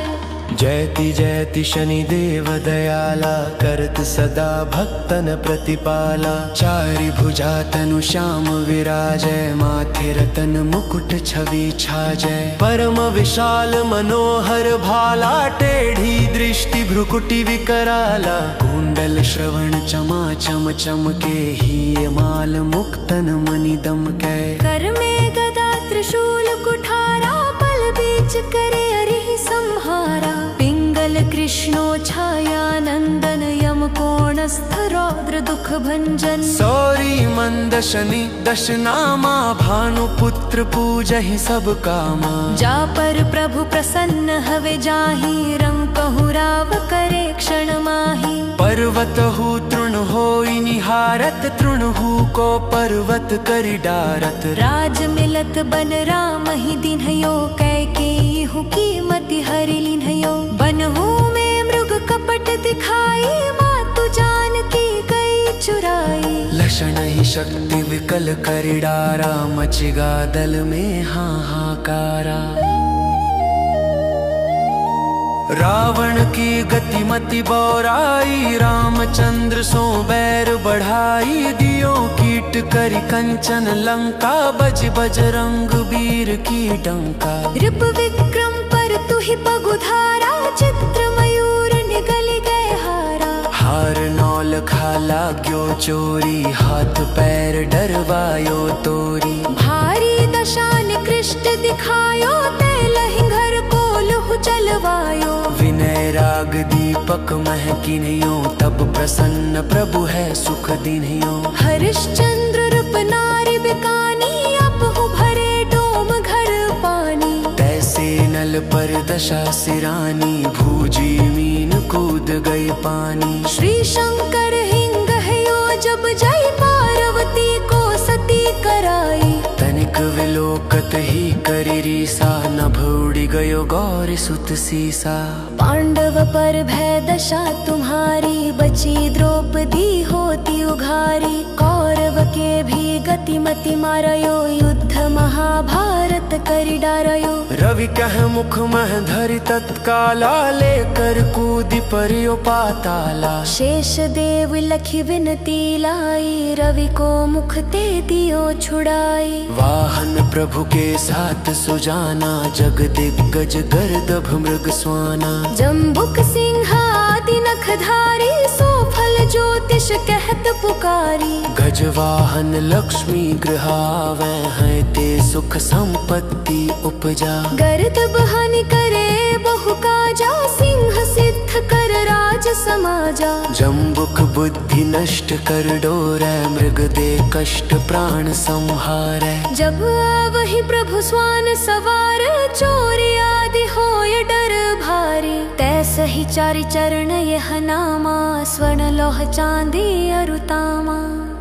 जयति जयति जयति शनिदेव दयाला, करत सदा भक्तन प्रतिपाला। चारि भुजा तनु श्याम विराजय, माथे रतन मुकुट छवि छाजय। परम विशाल मनोहर भाला, टेढ़ी दृष्टि भ्रुकुटि विकराला। कुंडल श्रवण चमा चम चमके, ही माल मुक्तन मणि दमकै। कर में गदा त्रिशूल कुठारा, पल बीच करे अरि संहारा। पिंगल कृष्णो छाया नंदन, यम कोणस्थ रौद्र दुख भंजन। सौरी मंद शनि दश नामा, भानुपुत्र पूजहि सब कामा। जा पर प्रभु प्रसन्न हवे जाहि, रंग कहु राव करे क्षण माहि। पर्वत हु तृण होई निहारत, तृण हु को पर्वत करि डारत। राज मिलत बन राम ही दिन्हयो, कैकेयी हु कीमति हरि लिन्हयो। बनहु में मृग कपट दिखाई, मातु जानकी गई चुराई। लक्षण ही शक्ति विकल करि डारा, मचिगा दल में हाहाकारा। रावण की गतिमति बौराई, रामचंद्र सो बैर बढ़ाई। दियो कीट करि कंचन लंका, बज बजरंग वीर की डंका। रिप विक्रम पर तुहि पगुधारा, चित्र मयूर निगल गए हारा। हार नौल खाला ग्यो चोरी, हाथ पैर डरवायो तोरी। भारी दशा निकृष्ट दिखायो, तेलहि घर कोलहु चलवायो। विनय राग दीपक महकिन्यो, तब प्रसन्न प्रभु है सुख दिन्यो। हरिश्चंद्र रूप नारी बिकानी, अपहु भरे डोम घर पानी। तैसे नल पर दशा सिरानी, भूजी मीन कूद गई पानी। श्री शंकर हिंग हयो, जब जय पार्वती को सती कराई। तनिक विलोकत ही करि रीसा, नभ उड़ि गयो गौरी सुत सीसा। पांडव पर भय दशा तुम्हारी, बची द्रौपदी होती उघारी। कौरव के भी गति मति मारयो, युद्ध महाभारत करि डारयो। रवि कह मुख मह धरि तत्काला, लेकर कूदि परियो पाताला। शेष देव लखि विनती लाई, रवि को मुख ते दियो छुड़ाई। वाहन प्रभु के साथ सुजाना, जग दिग्गज गर्दभ मृग स्वाना। जम्बुक सिंह आदि नखधारी, सो फल ज्योतिष कहत पुकारी। गजवाहन लक्ष्मी गृहावै, हैं ते सुख संपत्ति उपजा। गर्दभ हानि करे बहु काजा, सिंह सिद्ध कर राज समाजा। जम्बुक बुद्धि नष्ट कर डोरै, मृग दे कष्ट प्राण संहारै। जब आवहि प्रभु स्वान सवार, चोरी आदि होय डर भारी। तैसहि चारि चरण यह नामा, स्वर्ण लोह चांदी अरुतामा।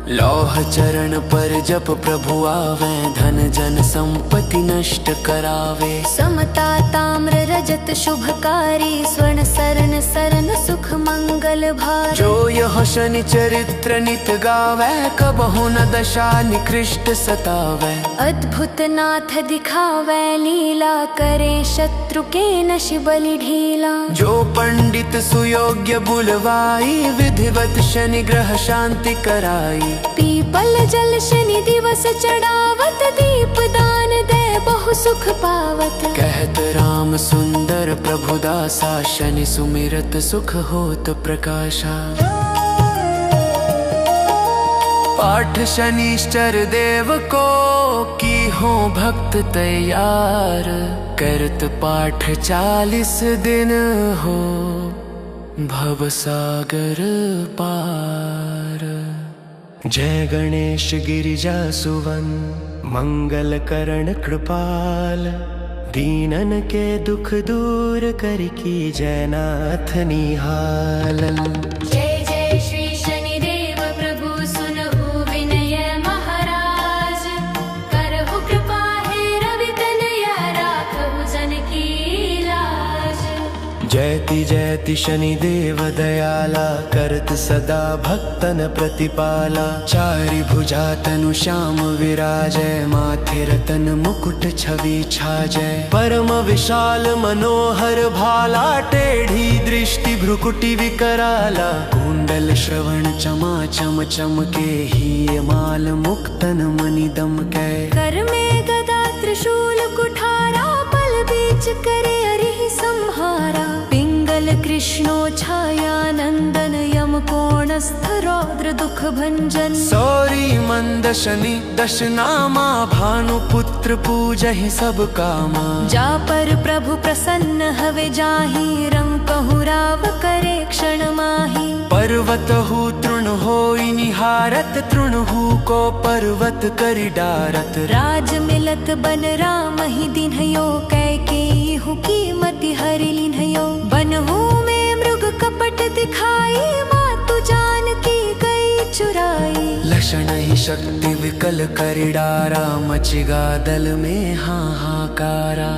लौह चरण पर जप प्रभु आवे, धन जन संपत्ति नष्ट करावे। समता ताम्र रजत शुभकारी, स्वर्ण सरन सरन सुख मंगल भारी। जो यह शनि चरित्र नित गावे, कबहु न दशा निकृष्ट सतावे। अद्भुत नाथ दिखावे लीला, करे शत्रु के नश बलि ढीला। जो पंडित सुयोग्य बुलवाई, विधिवत शनि ग्रह शांति कराई। पीपल जल शनि दिवस चढ़ावत, दीप दान दे बहु सुख पावत। कहत राम सुंदर प्रभु दासा, शनि सुमिरत सुख होत प्रकाशा। पाठ शनिश्चर देव को, की हो भक्त तैयार। करत पाठ 40 दिन हो, भव सागर पार। जय गणेश गिरिजा सुवन, मंगल करण कृपाल। दीनन के दुख दूर कर की, जयनाथ निहाल। जय जय श्री शनिदेव प्रभु, सुनहु विनय महाराज। करहु कृपा हे रवि तनया, राखहु जन की लाज। जय जयति जयति शनिदेव दयाला करत सदा भक्तन प्रतिपाला। चारि भुजा तनु श्याम विराजय माथे रतन मुकुट छवि छाजय। परम विशाल मनोहर भाला टेढ़ी दृष्टि भ्रुकुटि विकराला। कुंडल श्रवण चमा चम चमके ही माल मुक्तन मणि दमकै। कर में गदा त्रिशूल कुठारा पल बीच करे अरिहि संहारा। पिंगल कृष्णो छाया नंदन यम कोणस्थ रौद्र दुख भंजन। सौरी मंद शनि दश नामा भानुपुत्र पूजहि सब कामा। जा पर प्रभु प्रसन्न हवे जाहि रंग कहु राव करे क्षण माही। पर्वत हु तृण होई निहारत तृणहु को पर्वत करि डारत। राज मिलत बन राम ही दिन्हयो कैकेयी हु कीमति हरि लिन्हयो। बनहु में मृग कपट दिखाई मातु जानकी गई चुराई। लक्षण ही शक्ति विकल करि डारा मचिगा दल में हाहाकारा।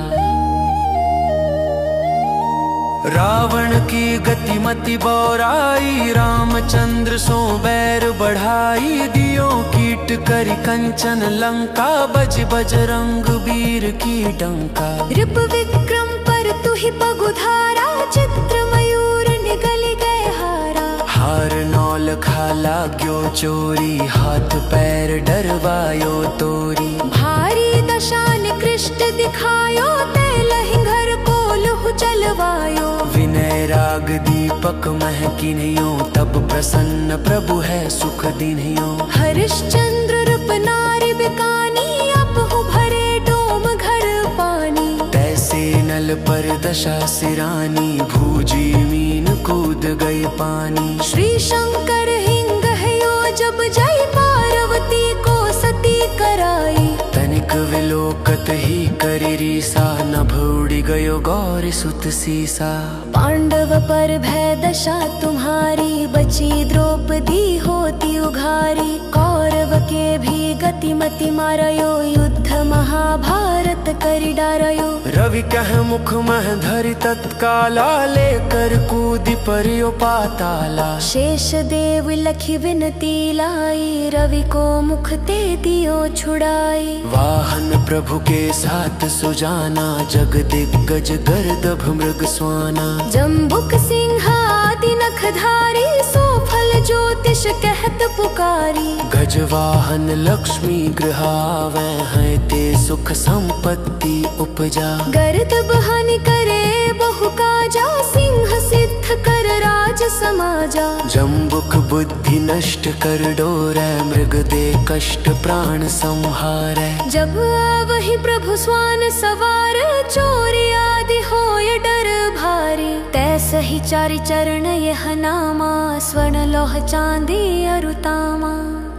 रावण की गतिमति बौराई रामचंद्र सो बैर बढ़ाई। दियो कीट करि कंचन लंका बज बजरंग वीर की डंका। रिप विक्रम पर तुहि पगुधारा चित्र मयूर निगल गए हारा। हार नौल खाला ग्यो चोरी हाथ पैर डरवायो तोरी। भारी दशा निकृष्ट दिखायो ते लहिंगर को लहु चलवायो। विनय राग दीपक महकिन्यो तब प्रसन्न प्रभु है सुख दिन्यो। हरिश्चंद्र रूप नारी बिकानी अपहु भरे डोम घर पानी। तैसे नल पर दशा सिरानी भूजी मीन कूद गई पानी। श्री शंकर हिंग हयो जब जय पार्वती को सती कराई। तनिक विलोकत ही करि रीसा नभ उड़ि गयो गौरी सुत सीसा। पांडव पर भय दशा तुम्हारी बची द्रौपदी होती उघारी। कौरव के भी गति मति मारयो युद्ध महाभारत करि डारयो। रवि कह मुख मह धरि तत्काला लेकर कूदि पर्यो पाताला। शेष देव लखी विनती लाई रवि को मुख ते दियो छुड़ाई। वाहन प्रभु के साथ सुजाना जग दिग्गज गर्दभ मृग स्वाना। जम्बुक सिंह आदि नखधारी सो फल ज्योतिष कहत पुकारी। गजवाहन लक्ष्मी गृहावै हैं ते सुख संपत्ति उपजा। गर्दभ हानि करे बहु काजा सिंह सिद्ध कर राज समाजा। जम्बुक बुद्धि नष्ट कर डोरै मृग दे कष्ट प्राण संहारै। जब आवहि प्रभु स्वान सवार चोरी आदि होय डर भारी। तैसहि चारि चरण यह नामा स्वर्ण लोह चांदी अरुतामा।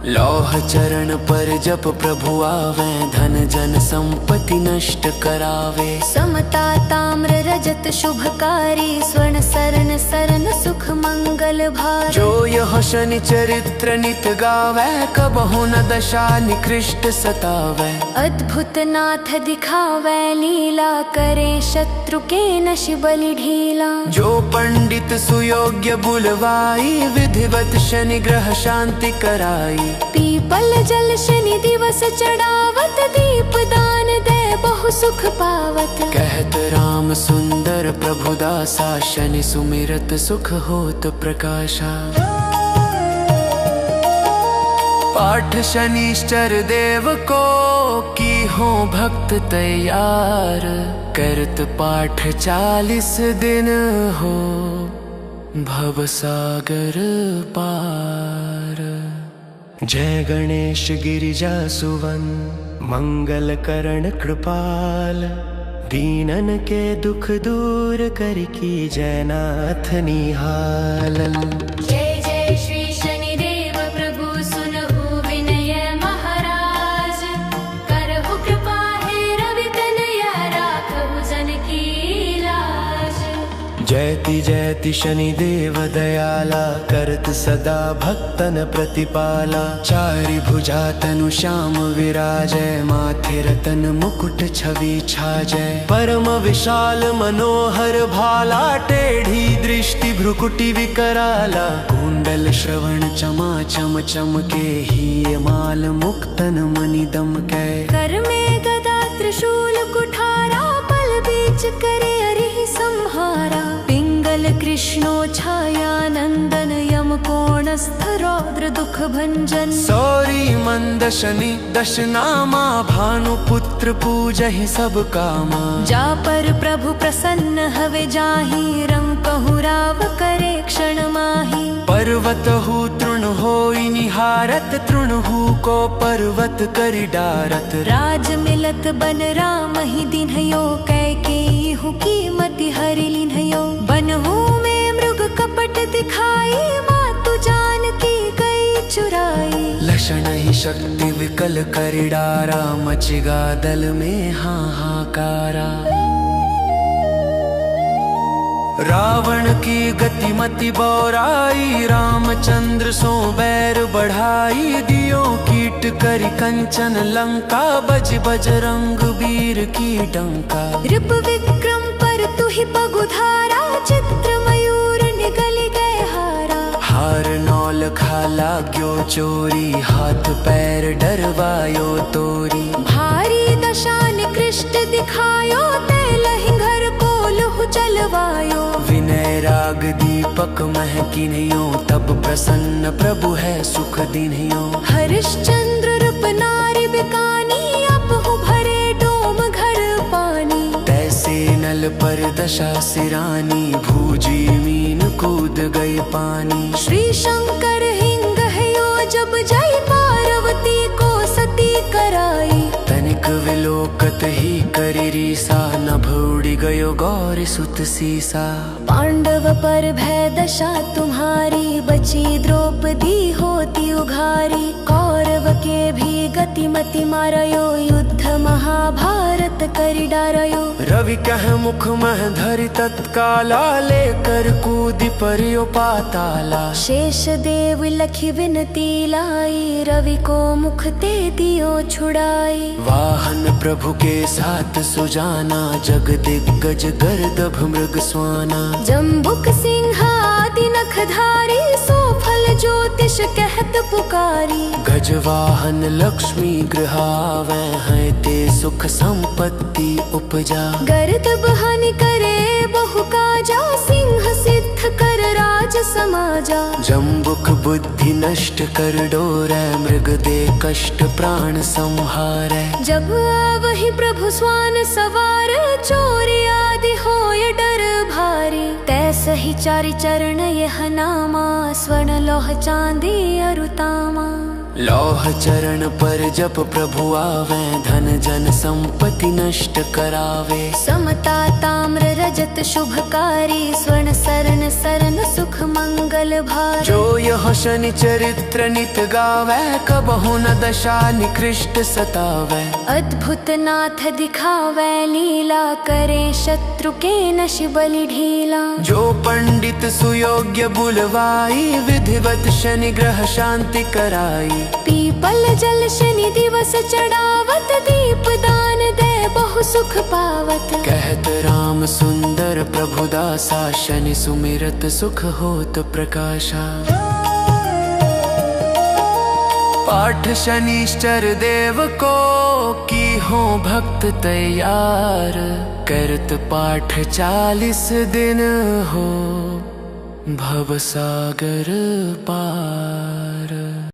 लौह चरण पर जप प्रभु आवे धन जन संपत्ति नष्ट करावे। समता ताम्र रजत शुभकारी स्वर्ण सरन सरन सुख मंगल भार। जो यह शनि चरित्र नित गावे कबहु न दशा निकृष्ट सतावे। अद्भुत नाथ दिखावे लीला करे शत्रु के नश बलि ढीला। जो पंडित सुयोग्य बुलवाई विधिवत शनि ग्रह शांति कराई। पीपल जल शनि दिवस चढ़ावत दीप दान दे बहु सुख पावत। कहत राम सुंदर प्रभु दासा शनि सुमिरत सुख होत प्रकाशा। पाठ शनिश्चर देव को की हो भक्त तैयार। करत पाठ 40 दिन हो भव सागर पार। जय गणेश गिरिजा सुवन मंगल करण कृपाल। दीनन के दुख दूर कर की जयनाथ निहाल। जय जय श्री शनिदेव प्रभु सुनहु विनय महाराज। करहु कृपा हे रवि तनया राखहु जन की लाज। जय जयति जयति शनिदेव दयाला, करत सदा भक्तन प्रतिपाला। चारि भुजा तनु श्याम विराजय, माथे रतन मुकुट छवि छाजय। परम विशाल मनोहर भाला, टेढ़ी दृष्टि भ्रुकुटि विकराला। कुंडल श्रवण चमा चम चमके, ही माल मुक्तन मणि दमकै। कर में गदा त्रिशूल कुठारा, पल बीच करे अरिहि संहारा। पिंगल कृष्णो छाया नंदन, यम कोणस्थ रौद्र दुख भंजन। सौरी मंद शनि दश नामा, भानुपुत्र पूजहि सब कामा। जा पर प्रभु प्रसन्न हवे जाहि, रंग कहु राव करे क्षण माहि। पर्वत हु तृण होई निहारत, तृण हु को पर्वत करि डारत। राज मिलत बन राम ही दिन्हयो, कैकेयी हु कीमति हरि लिन्हयो। बनहु में मृग कपट दिखाई, मातु जानकी गई चुराई। लक्षण ही शक्ति विकल करि डारा, मचिगा दल में हाहाकारा। रावण की गति मति बौराई, रामचंद्र सो बैर बढ़ाई। दियो कीट करि कंचन लंका, बज बजरंग वीर की डंका। रिप विक्रम पर तुहि पगुधारा, चित्र मयूर निगल गए हारा। हार नौल खाला ग्यो चोरी, हाथ पैर डरवायो तोरी। भारी दशा निकृष्ट दिखायो, तेलहि घर को लुह चलवायो। विनय राग दीपक महकिन्यो, तब प्रसन्न प्रभु है सुख दिन्यो। हरिश्चंद्र रूप नारी बिकानी, अपहु भरे डोम घर पानी। तैसे नल पर दशा सिरानी, भूजी मीन कूद गई पानी। श्री शंकर हिंग हयो, जब जय पार्वती को सती कराई। तनिक विलोकत ही करि रीसा, नभ उड़ि गयो गौरी सुत सीसा। पांडव पर भय दशा तुम्हारी, बची द्रौपदी होती उघारी। कौरव के भी गति मति मारयो, युद्ध महाभारत करि डारयो। रवि कह मुख मह धरि तत्काला, लेकर कूदि पर्यो पाताला। शेष देव लखि विनती लाई, रवि को मुख ते दियो छुड़ाई। वाहन प्रभु के साथ सुजाना, जग दिग्गज गर्दभ मृग स्वाना। जम्बुक सिंह आदि नखधारी, सो फल ज्योतिष कहत पुकारी। गजवाहन लक्ष्मी गृहावै हैं, ते सुख संपत्ति उपजा। गर्दभ हानि करे बहु काजा, सिंह सिद्ध कर राज समाजा। जम्बुक बुद्धि नष्ट कर डोरै, मृग दे कष्ट प्राण संहारै। जब आवहि प्रभु स्वान सवार, चोरी आदि होय डर भारी। तैसहि चारि चरण यह नामा, स्वर्ण लोह चांदी अरुतामा। लौह चरण पर जप प्रभु आवे, धन जन संपत्ति नष्ट करावे। समता ताम्र रजत शुभकारी, स्वर्ण सरन सरन सुख मंगल भारी। जो यह शनि चरित्र नित गावे, कबहु न दशा निकृष्ट सतावे। अद्भुत नाथ दिखावे लीला, करे शत्रु के नश बलि ढीला। जो पंडित सुयोग्य बुलवाई, विधिवत शनि ग्रह शांति कराई। पीपल जल शनि दिवस चढ़ावत, दीप दान दे बहु सुख पावत। कहत राम सुंदर प्रभु दासा, शनि सुमिरत सुख होत प्रकाशा। पाठ शनिश्चर देव को, की हो भक्त तैयार। करत पाठ 40 दिन हो, भवसागर पार।